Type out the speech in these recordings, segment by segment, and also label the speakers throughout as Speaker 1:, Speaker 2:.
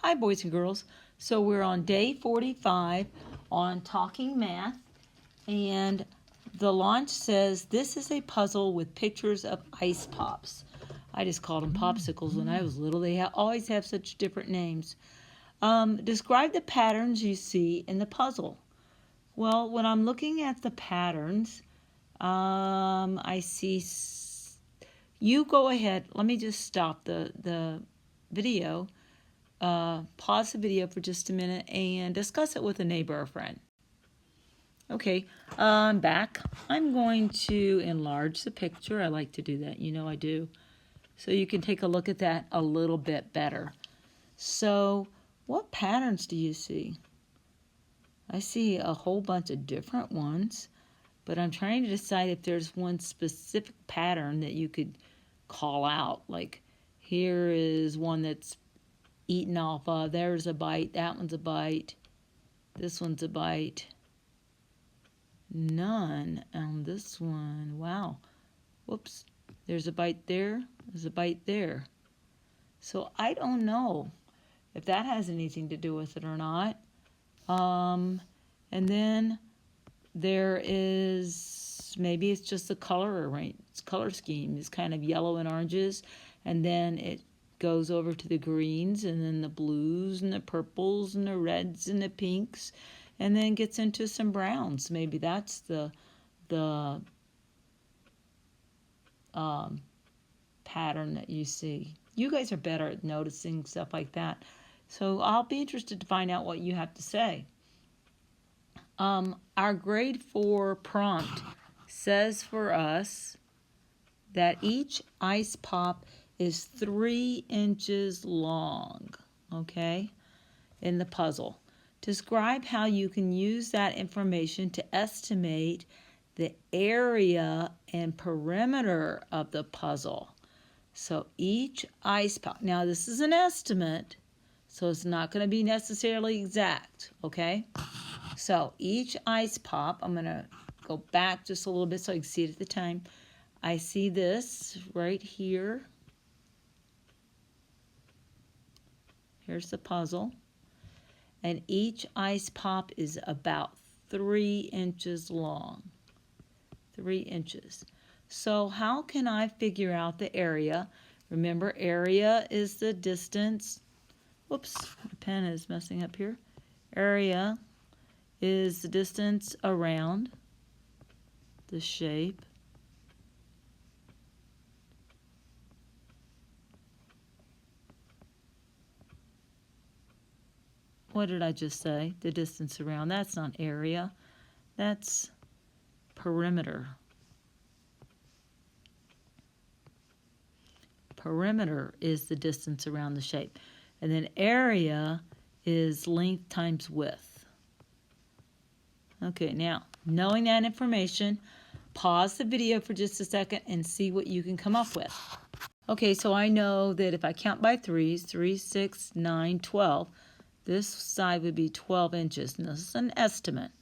Speaker 1: Hi, boys and girls. So we're on day 45 on Talking Math, and the launch says this is a puzzle with pictures of ice pops. I just called them popsicles when I was little. They always have such different names. Describe the patterns you see in the puzzle. Well, when I'm looking at the patterns, I see. You go ahead. Let me just stop the video. Pause the video for just a minute and discuss it with a neighbor or friend. Okay, I'm back. I'm going to enlarge the picture. I like to do that. You know I do. So you can take a look at that a little bit better. So what patterns do you see? I see a whole bunch of different ones, but I'm trying to decide if there's one specific pattern that you could call out. Like here is one that's eaten off of. There's a bite. That one's a bite. This one's a bite. None on this one. Wow. Whoops. There's a bite there. There's a bite there. So I don't know if that has anything to do with it or not. And then there is, maybe it's just the color scheme is kind of yellow and oranges, and then it goes over to the greens, and then the blues and the purples and the reds and the pinks, and then gets into some browns. Maybe that's the pattern that you see. You guys are better at noticing stuff like that, so I'll be interested to find out what you have to say. Our grade 4 prompt says for us that each ice pop is 3 inches long, okay, in the puzzle. Describe how you can use that information to estimate the area and perimeter of the puzzle. So each ice pop, now this is an estimate, so it's not going to be necessarily exact, okay? So each ice pop, I'm going to go back just a little bit so I can see it at the time. I see this right here. Here's the puzzle. And each ice pop is about 3 inches long. 3 inches. So how can I figure out the area? Remember, area is the distance. Whoops, the pen is messing up here. Area is the distance around the shape. What did I just say? The distance around. That's not area. That's perimeter. Perimeter is the distance around the shape. And then area is length times width. Okay, now, knowing that information, pause the video for just a second and see what you can come up with. Okay, so I know that if I count by threes, 3, 6, 9, 12, this side would be 12 inches. And this is an estimate.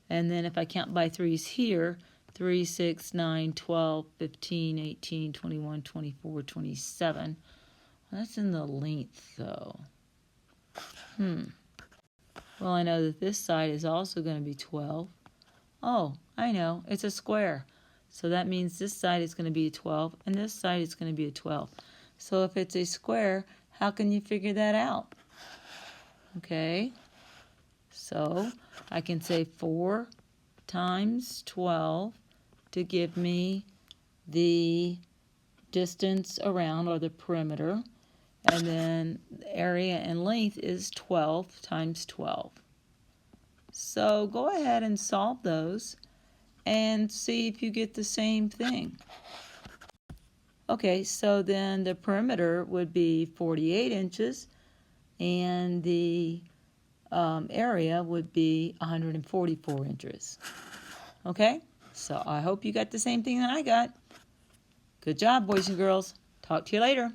Speaker 1: And then if I count by threes here, 3, 6, 9, 12, 15, 18, 21, 24, 27. That's in the length, though. Well, I know that this side is also going to be 12. Oh, I know. It's a square. So that means this side is going to be a 12, and this side is going to be a 12. So if it's a square, how can you figure that out? Okay. So I can say 4 times 12 to give me the distance around, or the perimeter. And then the area and length is 12 times 12. So go ahead and solve those and see if you get the same thing. Okay, so then the perimeter would be 48 inches, and the area would be 144 inches. Okay, so I hope you got the same thing that I got. Good job, boys and girls. Talk to you later.